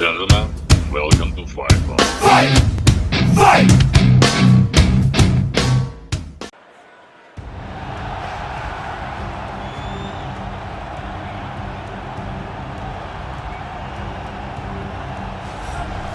Gentlemen, welcome to Fight Club. Fight! Fight!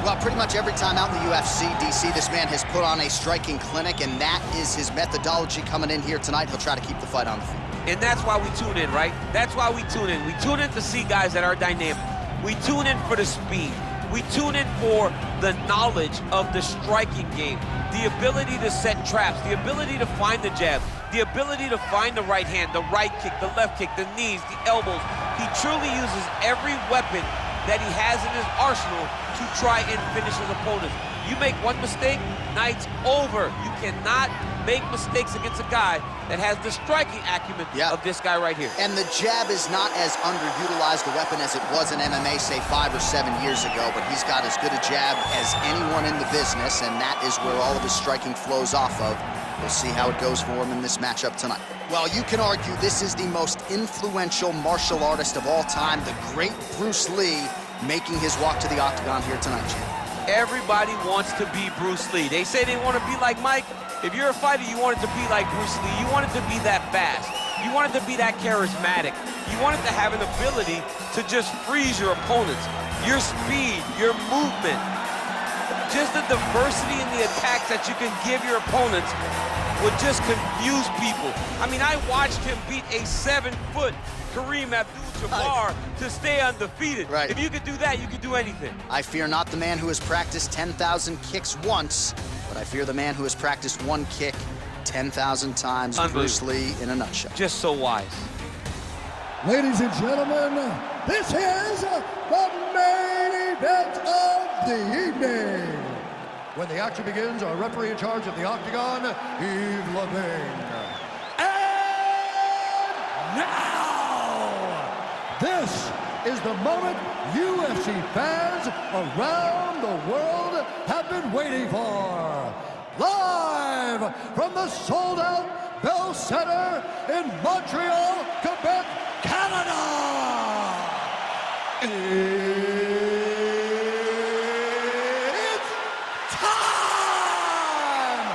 Well, pretty much every time out in the UFC, DC, this man has put on a striking clinic, and that is his methodology coming in here tonight. He'll try to keep the fight on the feet. And that's why we tune in, right? That's why we tune in. We tune in to see guys that are dynamic. We tune in for the speed. We tune in for the knowledge of the striking game, the ability to set traps, the ability to find the jab, the ability to find the right hand, the right kick, the left kick, the knees, the elbows. He truly uses every weapon that he has in his arsenal to try and finish his opponents. You make one mistake, night's over. You cannot make mistakes against a guy that has the striking acumen of this guy right here. And the jab is not as underutilized a weapon as it was in MMA, say 5 or 7 years ago, but he's got as good a jab as anyone in the business, and that is where all of his striking flows off of. We'll see how it goes for him in this matchup tonight. Well, you can argue this is the most influential martial artist of all time, the great Bruce Lee, making his walk to the octagon here tonight, champ. Everybody wants to be Bruce Lee. They say they want to be like Mike. If you're a fighter, you want it to be like Bruce Lee. You want it to be that fast. You want it to be that charismatic. You want it to have an ability to just freeze your opponents. Your speed, your movement, just the diversity in the attacks that you can give your opponents would just confuse people. I mean, I watched him beat a 7-foot Kareem Abdul-Jabbar to stay undefeated. Right. If you could do that, you could do anything. I fear not the man who has practiced 10,000 kicks once, but I fear the man who has practiced one kick 10,000 times. Bruce Lee in a nutshell. Just so wise. Ladies and gentlemen, this is the main event of the evening. When the action begins, our referee in charge of the octagon, Yves Levine. And now, this is the moment UFC fans around the world have been waiting for. Live from the sold-out Bell Center in Montreal, Quebec, Canada. It's time!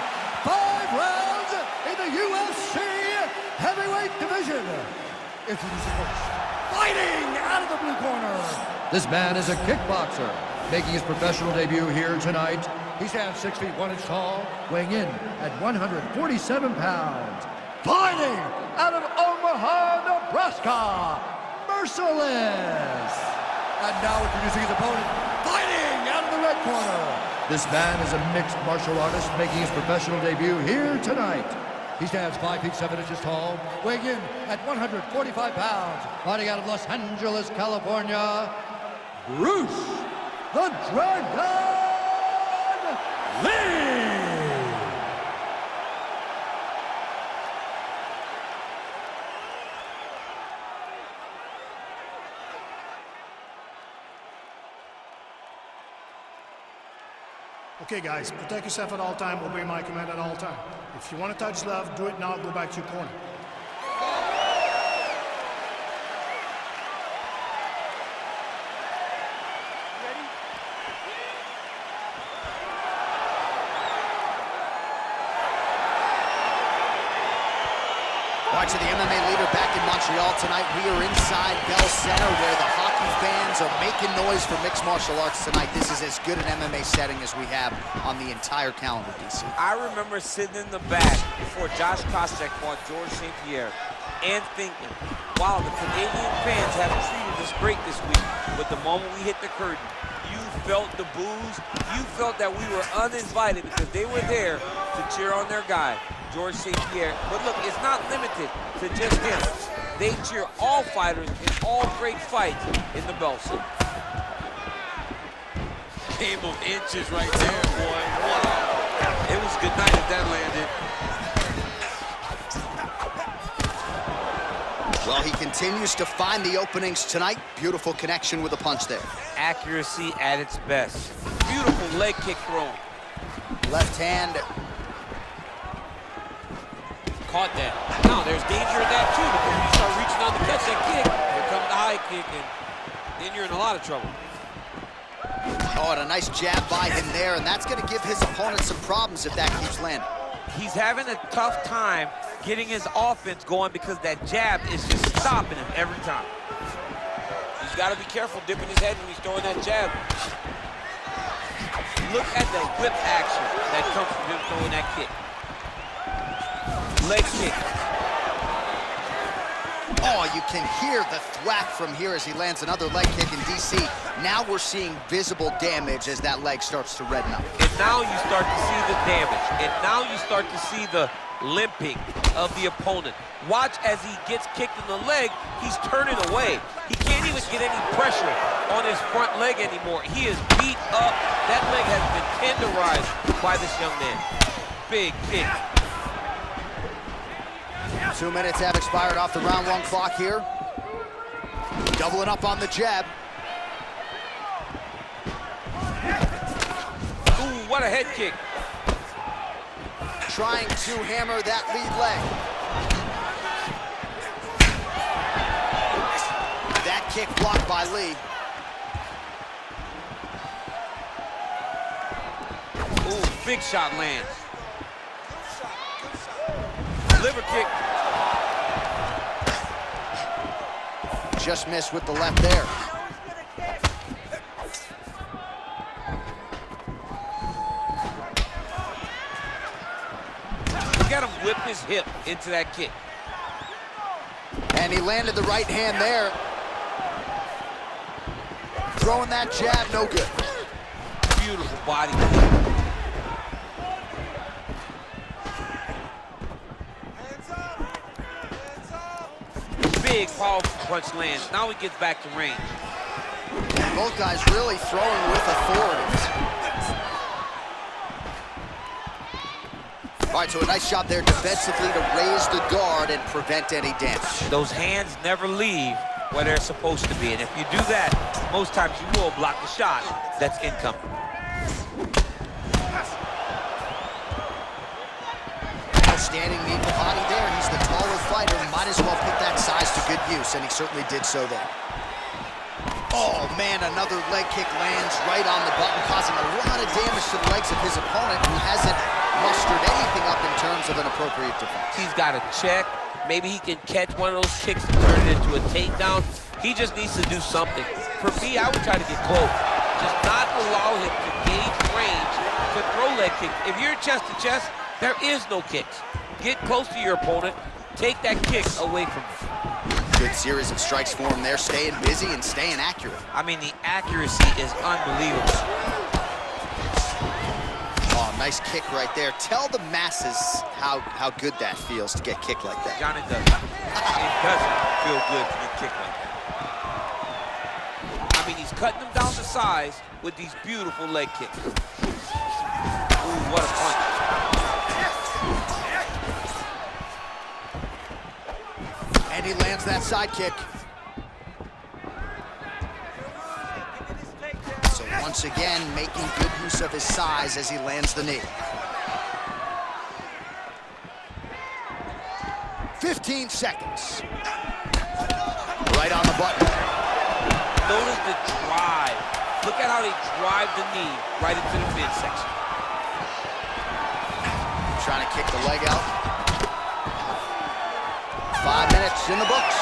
5 rounds in the UFC heavyweight division. Introducing first, fighting out of the blue corner. This man is a kickboxer, making his professional debut here tonight. He stands 6 feet 1 inch tall, weighing in at 147 pounds. Fighting out of Omaha, Nebraska, Merciless. And now introducing his opponent, fighting out of the red corner. This man is a mixed martial artist making his professional debut here tonight. He stands 5 feet 7 inches tall, weighing in at 145 pounds. Fighting out of Los Angeles, California, Bruce the Dragon Lee. Okay, guys, protect yourself at all time, obey my command at all time. If you want to touch love, do it now, go back to your corner. Watching the MMA leader back in Montreal tonight. We are inside Bell Center where the hockey fans are making noise for mixed martial arts tonight. This is as good an MMA setting as we have on the entire calendar, DC. I remember sitting in the back before Josh Koscheck fought George St. Pierre and thinking, wow, the Canadian fans have treated us great this week. But the moment we hit the curtain, you felt the boos. You felt that we were uninvited because they were there to cheer on their guy, George St. Pierre. But look, it's not limited to just him. They cheer all fighters in all great fights in the Bell Center. Game of inches right there, boy. Wow. It was good night if that landed. Well, he continues to find the openings tonight. Beautiful connection with a punch there. Accuracy at its best. Beautiful leg kick thrown. Left hand. Caught that. Now, there's danger in that, too, because when you start reaching out to catch that kick, here comes the high kick, and then you're in a lot of trouble. Oh, and a nice jab by him there, and that's going to give his opponent some problems if that keeps landing. He's having a tough time getting his offense going because that jab is just stopping him every time. He's got to be careful dipping his head when he's throwing that jab. Look at the whip action that comes from him throwing that kick. Leg kick. Oh, you can hear the thwack from here as he lands another leg kick in DC. Now we're seeing visible damage as that leg starts to redden up. And now you start to see the damage. And now you start to see the limping of the opponent. Watch as he gets kicked in the leg, he's turning away. He can't even get any pressure on his front leg anymore. He is beat up. That leg has been tenderized by this young man. Big kick. 2 minutes have expired off the round 1 clock here. Doubling up on the jab. Ooh, what a head kick. Trying to hammer that lead leg. That kick blocked by Lee. Ooh, big shot lands. Liver kick. Just missed with the left there. Look at him whip his hip into that kick. And he landed the right hand there. Throwing that jab, no good. Beautiful body. Big, powerful punch lands. Now he gets back to range. Both guys really throwing with authority. All right, so a nice job there defensively to raise the guard and prevent any damage. Those hands never leave where they're supposed to be. And if you do that, most times you will block the shot that's incoming. Outstanding knee to the body there. He's the taller fighter. Might as well put that size to good use, and he certainly did so there. Oh, man, another leg kick lands right on the button, causing a lot of damage to the legs of his opponent, who hasn't mustered anything up in terms of an appropriate defense. He's got to check. Maybe he can catch one of those kicks and turn it into a takedown. He just needs to do something. For me, I would try to get close. Just not allow him to gauge range to throw leg kicks. If you're chest to chest, there is no kicks. Get close to your opponent. Take that kick away from him. Good series of strikes for him there, staying busy and staying accurate. I mean, the accuracy is unbelievable. Oh, nice kick right there. Tell the masses how good that feels to get kicked like that. Johnny doesn't. It doesn't feel good to get kicked like that. I mean, he's cutting them down to size with these beautiful leg kicks. Ooh, what a punch. And he lands that side kick. So once again, making good use of his size as he lands the knee. 15 seconds. Right on the button. Notice the drive. Look at how they drive the knee right into the midsection. Trying to kick the leg out. 5 minutes in the books.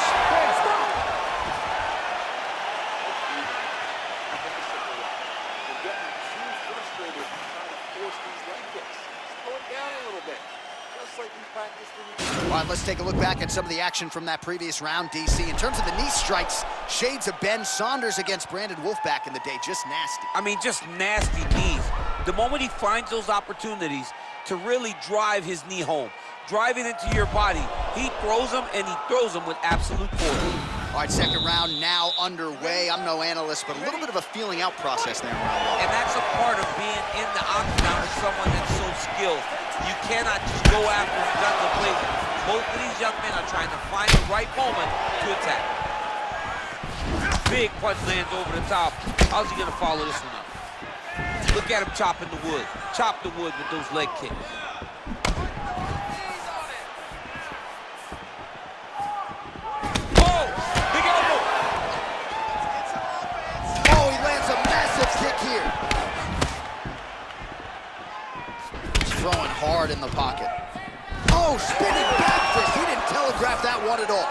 All right, let's take a look back at some of the action from that previous round, DC. In terms of the knee strikes, shades of Ben Saunders against Brandon Wolf back in the day, just nasty. I mean, just nasty knees. The moment he finds those opportunities to really drive his knee home, drive it into your body, he throws them, and he throws them with absolute force. All right, second round now underway. I'm no analyst, but a little bit of a feeling out process there in round 1. And that's a part of being in the octagon with someone that's so skilled. You cannot just go after him guns blazing. Both of these young men are trying to find the right moment to attack. Big punch lands over the top. How's he gonna follow this one up? Look at him chopping the wood. Chop the wood with those leg kicks. Oh, big elbow. Oh, he lands a massive kick here. guard in the pocket. Oh, spinning back fist. He didn't telegraph that one at all.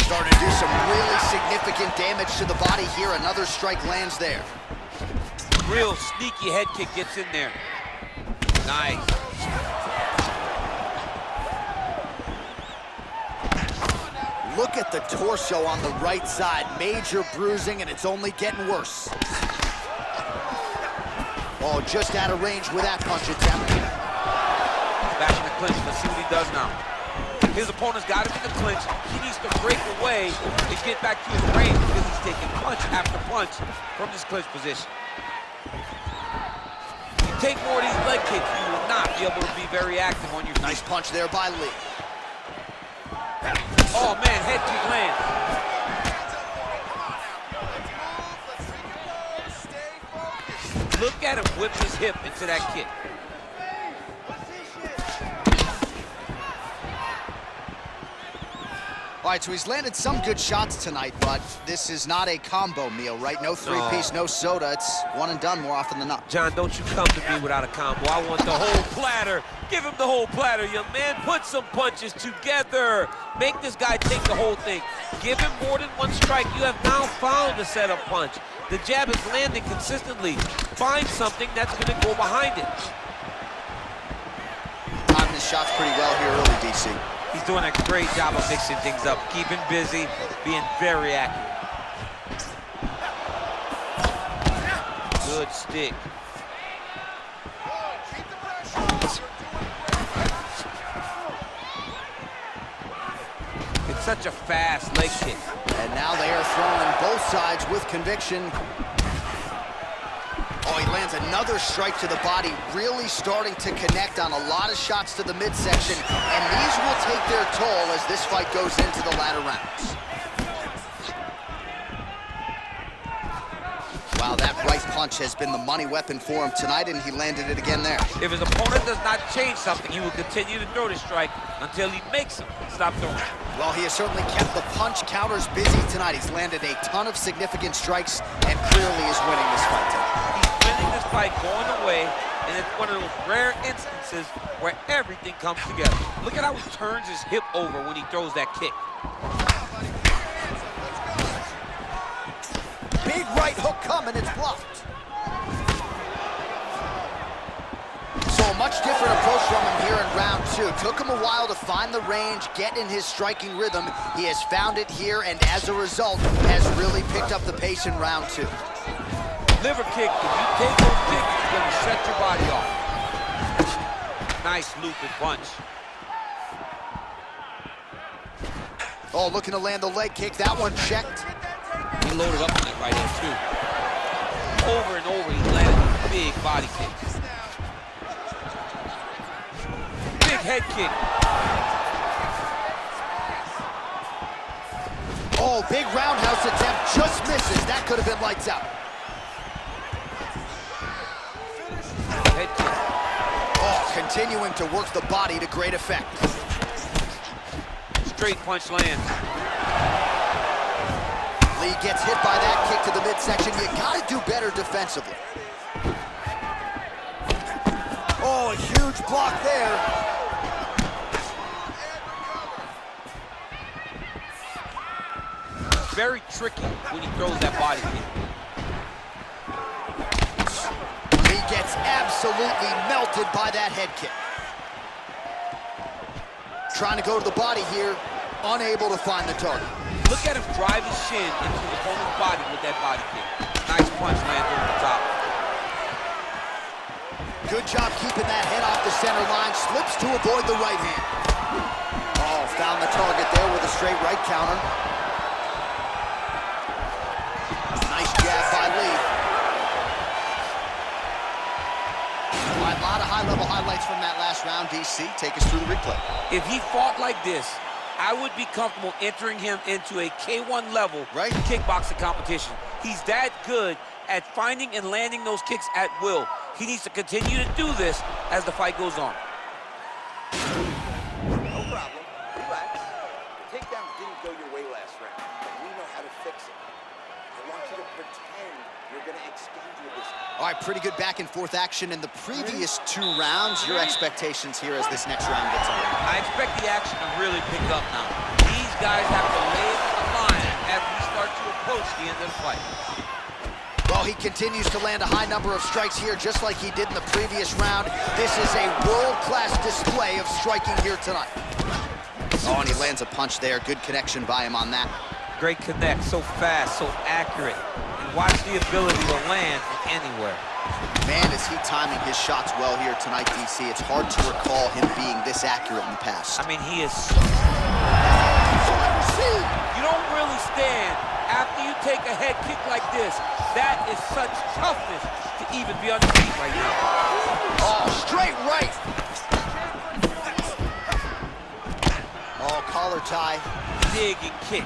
Starting to do some really significant damage to the body here. Another strike lands there. Real sneaky head kick gets in there. Nice. Look at the torso on the right side. Major bruising, and it's only getting worse. Oh, just out of range with that punch attempt. Back in the clinch. Let's see what he does now. His opponent's got him in the clinch. He needs to break away and get back to his range because he's taking punch after punch from this clinch position. You take more of these leg kicks, you will not be able to be very active on your feet. Nice punch there by Lee. Oh man, head kick lands. Look at him whip his hip into that kick. All right, so he's landed some good shots tonight, but this is not a combo meal, right? No three-piece, no soda. It's one and done more often than not. John, don't you come to me without a combo. I want the whole platter. Give him the whole platter, young man. Put some punches together. Make this guy take the whole thing. Give him more than one strike. You have now found a setup punch. The jab is landing consistently. Find something that's going to go behind it. Timing his shots pretty well here early, DC. He's doing a great job of mixing things up, keeping busy, being very accurate. Good stick. It's such a fast leg kick. And now they are throwing both sides with conviction. Oh, he lands another strike to the body, really starting to connect on a lot of shots to the midsection, and these will take their toll as this fight goes into the latter rounds. Wow, that right punch has been the money weapon for him tonight, and he landed it again there. If his opponent does not change something, he will continue to throw the strike until he makes him stop throwing. Well, he has certainly kept the punch counters busy tonight. He's landed a ton of significant strikes and clearly is winning this fight tonight. This fight going away, and it's one of those rare instances where everything comes together. Look at how he turns his hip over when he throws that kick. Big right hook coming, it's blocked. So a much different approach from him here in round two. Took him a while to find the range, get in his striking rhythm. He has found it here, and as a result, has really picked up the pace in round two. Liver kick, if you take those kicks, it's gonna shut your body off. Nice looping punch. Oh, looking to land the leg kick. That one checked. He loaded up on that right hand, too. Over and over, he landed a big body kick. Big head kick. Oh, big roundhouse attempt, just misses. That could have been lights out. Head kick. Oh, continuing to work the body to great effect. Straight punch lands. Lee gets hit by that kick to the midsection. You gotta do better defensively. Oh, a huge block there. Very tricky when he throws that body kick. He gets absolutely melted by that head kick. Trying to go to the body here, unable to find the target. Look at him drive his shin into the opponent's body with that body kick. Nice punch lands over the top. Good job keeping that head off the center line. Slips to avoid the right hand. Oh, found the target there with a straight right counter. Nice jab by Lee. A lot of high-level highlights from that last round, DC. Take us through the replay. If he fought like this, I would be comfortable entering him into a K1 level kickboxing competition. He's that good at finding and landing those kicks at will. He needs to continue to do this as the fight goes on. No problem. Relax. The takedown didn't go your way last round, but we know how to fix it. I want you to pretend you're going to exchange with this. All right, pretty good back and forth action in the previous 2 rounds. Your expectations here as this next round gets underway? I expect the action to really pick up now. These guys have to lay it on the line as we start to approach the end of the fight. Well, he continues to land a high number of strikes here, just like he did in the previous round. This is a world-class display of striking here tonight. Oh, and he lands a punch there. Good connection by him on that. Great connect, so fast, so accurate. And watch the ability to land from anywhere. Man, is he timing his shots well here tonight, DC. It's hard to recall him being this accurate in the past. I mean, he is so... You don't really stand after you take a head kick like this. That is such toughness to even be on the feet right now. Oh, straight right. Oh, collar tie. Dig and kick.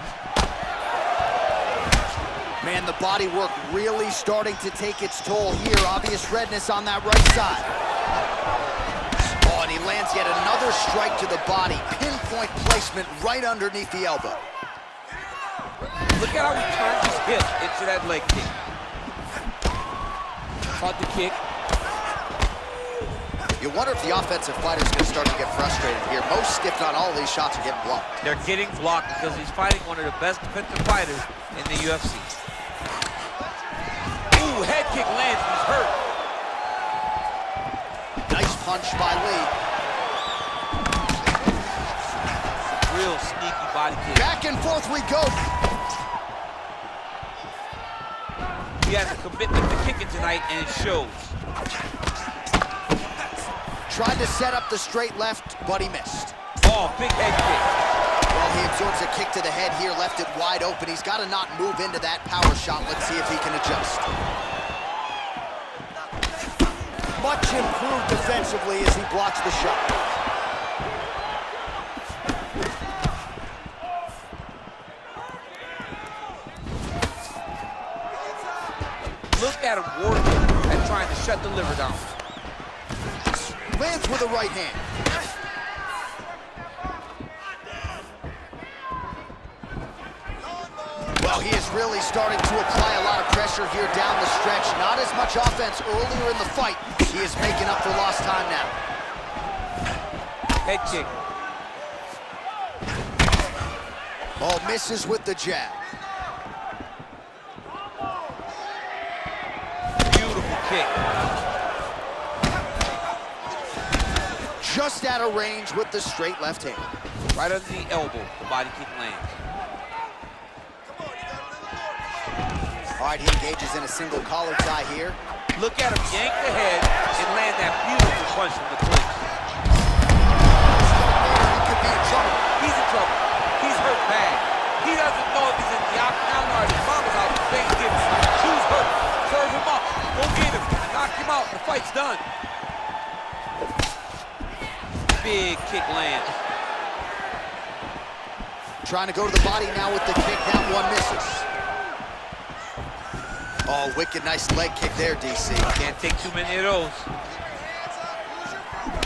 Man, the body work really starting to take its toll here. Obvious redness on that right side. Oh, and he lands yet another strike to the body. Pinpoint placement right underneath the elbow. Look at how he turns his hip into that leg kick. Caught the kick. You wonder if the offensive fighter's going to start to get frustrated here. Most, if not all, of these shots are getting blocked. They're getting blocked because he's fighting one of the best defensive fighters in the UFC. Ooh, head kick lands, he's hurt. Nice punch by Lee. Real sneaky body kick. Back and forth we go. He has a commitment to kicking tonight, and it shows. Tried to set up the straight left, but he missed. Oh, big head kick. Well, he absorbs a kick to the head here, left it wide open. He's got to not move into that power shot. Let's see if he can adjust. Much improved defensively as he blocks the shot. Look at him working and trying to shut the liver down. Lands with a right hand. Well, he is really starting to apply a lot of pressure here down the stretch. Not as much offense earlier in the fight. He is making up for lost time now. Head kick. Oh, misses with the jab. Beautiful kick. Just out of range with the straight left hand. Right under the elbow, the body kick lands. All right, he engages in a single collar tie here. Look at him yank the head and land that beautiful punch from the clinch. He could be in trouble. He's in trouble. He's hurt bad. He doesn't know if he's in the octagon or at his mama's house for Thanksgiving. Choose hurt. Serve him up. Go get him. Knock him out. The fight's done. Big kick lands. Trying to go to the body now with the kick. That one misses. Oh, wicked nice leg kick there, DC. Can't take too many of those.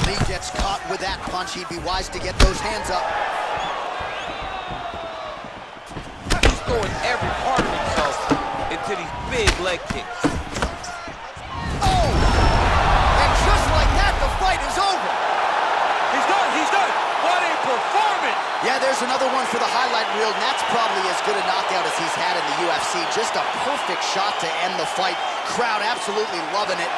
Lee gets caught with that punch. He'd be wise to get those hands up. He's throwing every part of himself into these big leg kicks. Oh! And just like that, the fight is over. He's done. He's done. What a performance. Yeah, there's another one for the highlight reel, and that's probably as good a knockout as he's had in the UFC. Just a perfect shot to end the fight. Crowd absolutely loving it.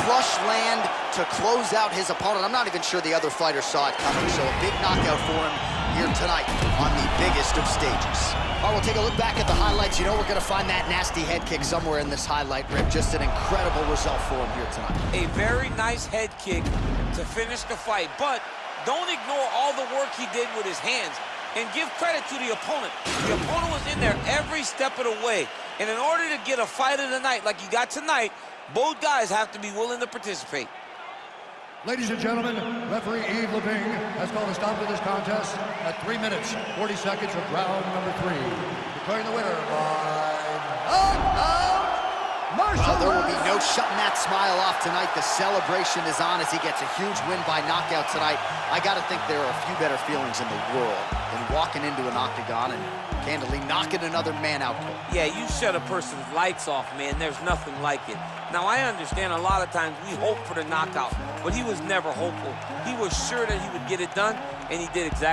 Flush land to close out his opponent. I'm not even sure the other fighter saw it coming, so a big knockout for him here tonight on the biggest of stages. All right, we'll take a look back at the highlights. You know we're going to find that nasty head kick somewhere in this highlight rip. Just an incredible result for him here tonight. A very nice head kick to finish the fight, but don't ignore all the work he did with his hands, and give credit to the opponent. The opponent was in there every step of the way, and in order to get a fight of the night like you got tonight, both guys have to be willing to participate. Ladies and gentlemen, referee Yves Leving has called a stop to this contest at 3 minutes, 40 seconds of round number 3. Declaring the winner by knockout, Well, there will be no shutting that smile off tonight. The celebration is on as he gets a huge win by knockout tonight. I got to think there are a few better feelings in the world than walking into an octagon and candidly knocking another man out cold. Yeah, you shut a person's lights off, man. There's nothing like it. Now, I understand a lot of times we hope for the knockout, but he was never hopeful. He was sure that he would get it done, and he did exactly